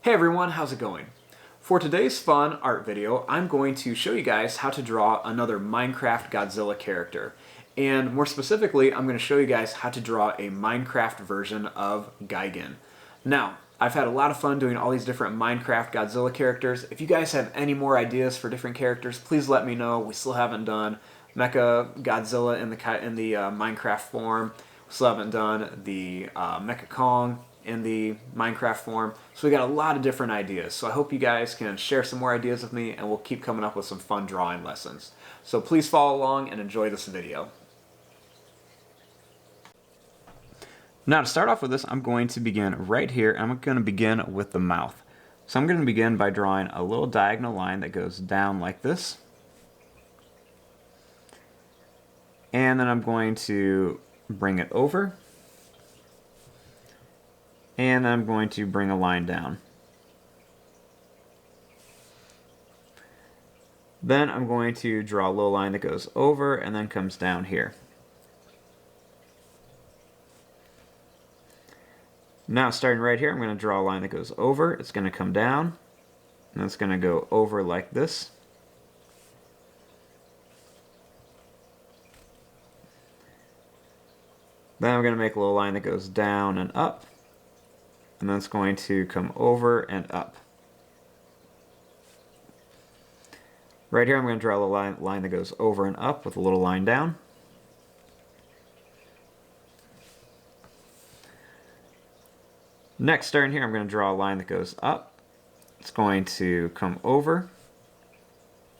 Hey everyone, how's it going? For today's fun art video, I'm going to show you guys how to draw another Minecraft Godzilla character. And more specifically, I'm going to show you guys how to draw a Minecraft version of Gigan. Now, I've had a lot of fun doing all these different Minecraft Godzilla characters. If you guys have any more ideas for different characters, please let me know. We still haven't done Mecha Godzilla in the Minecraft form. We still haven't done the Mecha Kong in the Minecraft form. So we got a lot of different ideas. So I hope you guys can share some more ideas with me and we'll keep coming up with some fun drawing lessons. So please follow along and enjoy this video. Now to start off with this, I'm going to begin right here. I'm going to begin with the mouth. So I'm going to begin by drawing a little diagonal line that goes down like this. And then I'm going to bring it over. And I'm going to bring a line down. Then I'm going to draw a little line that goes over and then comes down here. Now starting right here, I'm going to draw a line that goes over, it's going to come down, and it's going to go over like this. Then I'm going to make a little line that goes down and up. And then it's going to come over and up. Right here I'm going to draw a line that goes over and up with a little line down. Next, starting here, I'm going to draw a line that goes up. It's going to come over.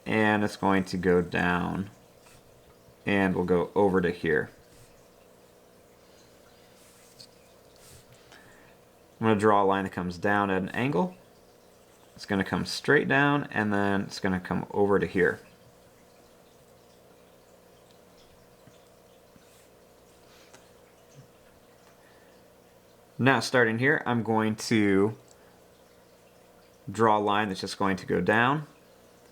And it's going to go down. And we'll go over to here. I'm going to draw a line that comes down at an angle. It's going to come straight down and then it's going to come over to here. Now starting here, I'm going to draw a line that's just going to go down.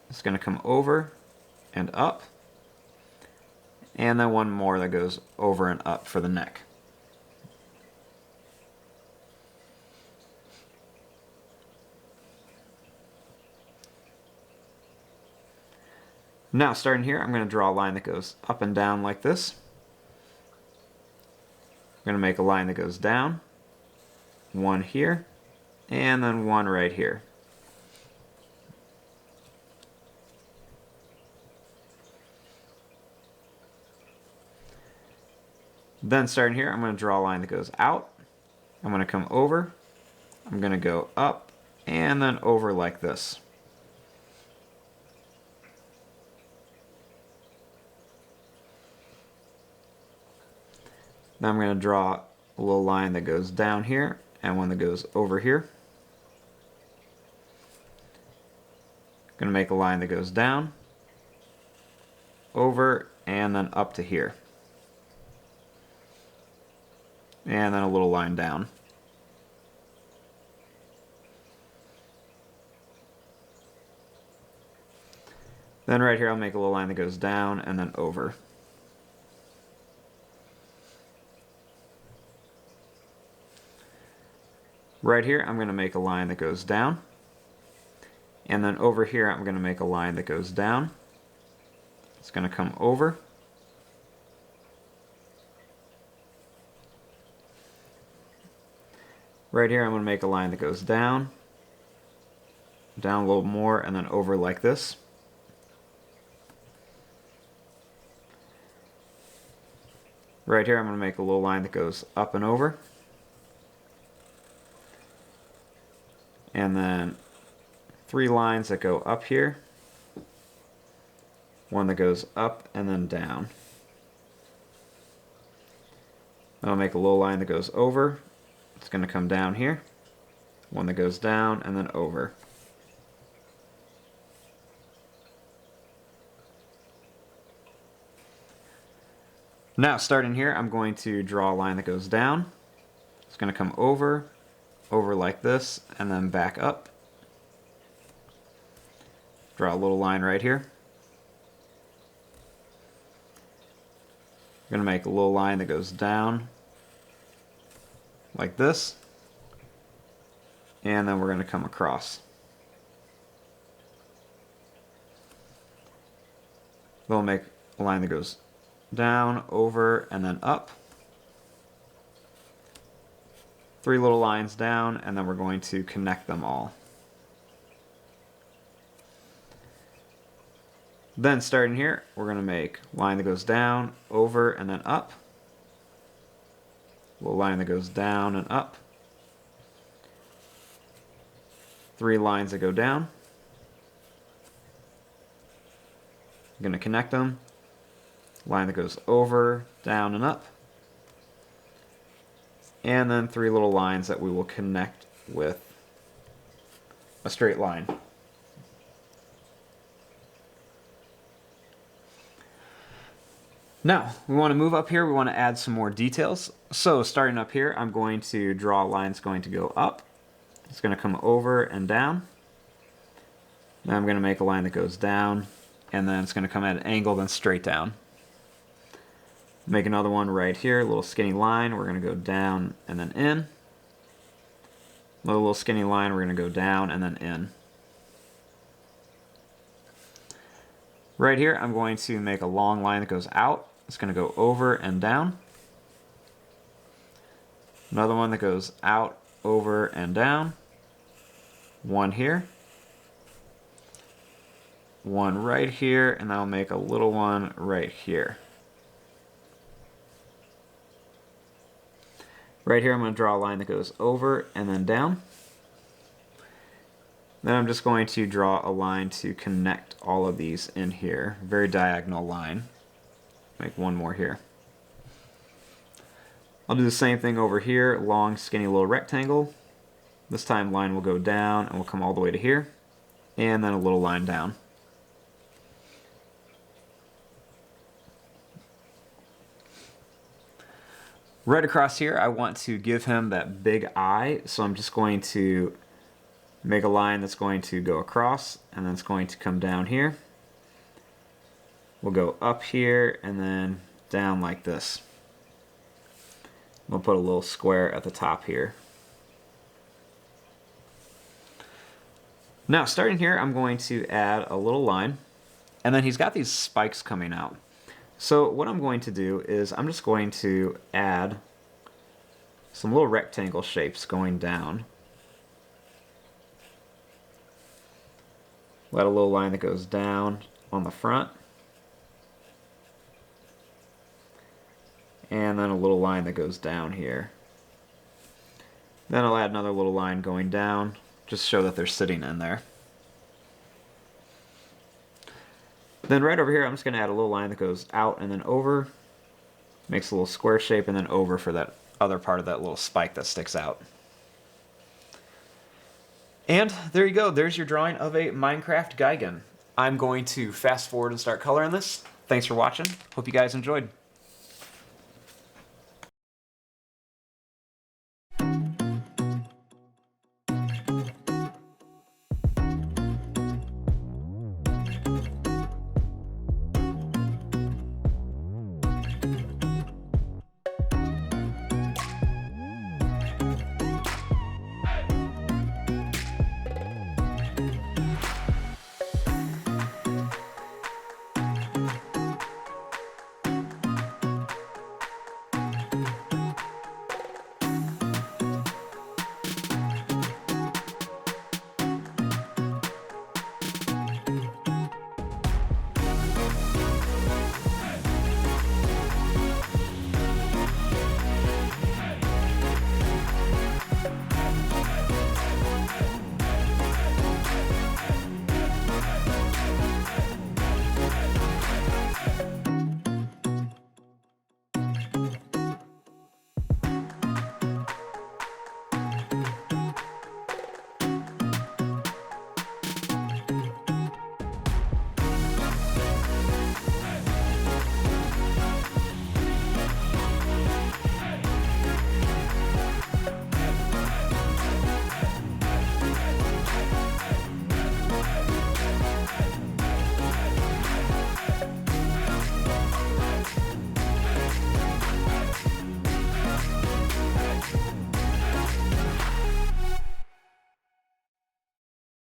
It's going to come over and up. And then one more that goes over and up for the neck. Now starting here, I'm going to draw a line that goes up and down like this. I'm going to make a line that goes down, one here, and then one right here. Then starting here, I'm going to draw a line that goes out. I'm going to come over, I'm going to go up, and then over like this. Now I'm going to draw a little line that goes down here and one that goes over here. I'm going to make a line that goes down, over, and then up to here. And then a little line down. Then right here I'll make a little line that goes down and then over. Right here, I'm going to make a line that goes down. And then over here, I'm going to make a line that goes down. It's going to come over. Right here, I'm going to make a line that goes down. Down a little more, and then over like this. Right here, I'm going to make a little line that goes up and over. And then 3 lines that go up here, one that goes up and then down. Then I'll make a little line that goes over, it's going to come down here, one that goes down and then over. Now starting here, I'm going to draw a line that goes down, it's going to come over like this, and then back up. Draw a little line right here. I'm going to make a little line that goes down like this. and then we're going to come across. We'll make a line that goes down, over, and then up. 3 little lines down, and then we're going to connect them all. Then starting here, we're going to make a line that goes down, over, and then up. A little line that goes down and up. 3 lines that go down. I'm going to connect them. Line that goes over, down, and up. And then 3 little lines that we will connect with a straight line. Now, we want to move up here, we want to add some more details. So starting up here, I'm going to draw a line that's going to go up. It's going to come over and down. Then I'm going to make a line that goes down, and then it's going to come at an angle, then straight down. Make another one right here, a little skinny line. We're going to go down and then in. Another little skinny line, we're going to go down and then in. Right here, I'm going to make a long line that goes out. It's going to go over and down. Another one that goes out, over, and down. One here. One right here, and I'll make a little one right here. Right here, I'm going to draw a line that goes over and then down. Then I'm just going to draw a line to connect all of these in here. Very diagonal line. Make one more here. I'll do the same thing over here. Long, skinny little rectangle. This time line will go down and will come all the way to here. And then a little line down. Right across here, I want to give him that big eye, so I'm just going to make a line that's going to go across, and then it's going to come down here. We'll go up here, and then down like this. We'll put a little square at the top here. Now, starting here, I'm going to add a little line, and then he's got these spikes coming out. So what I'm going to do is I'm just going to add some little rectangle shapes going down. Let a little line that goes down on the front. And then a little line that goes down here. Then I'll add another little line going down, just show that they're sitting in there. Then right over here, I'm just going to add a little line that goes out and then over. Makes a little square shape, and then over for that other part of that little spike that sticks out. And there you go. There's your drawing of a Minecraft Gigan. I'm going to fast forward and start coloring this. Thanks for watching. Hope you guys enjoyed.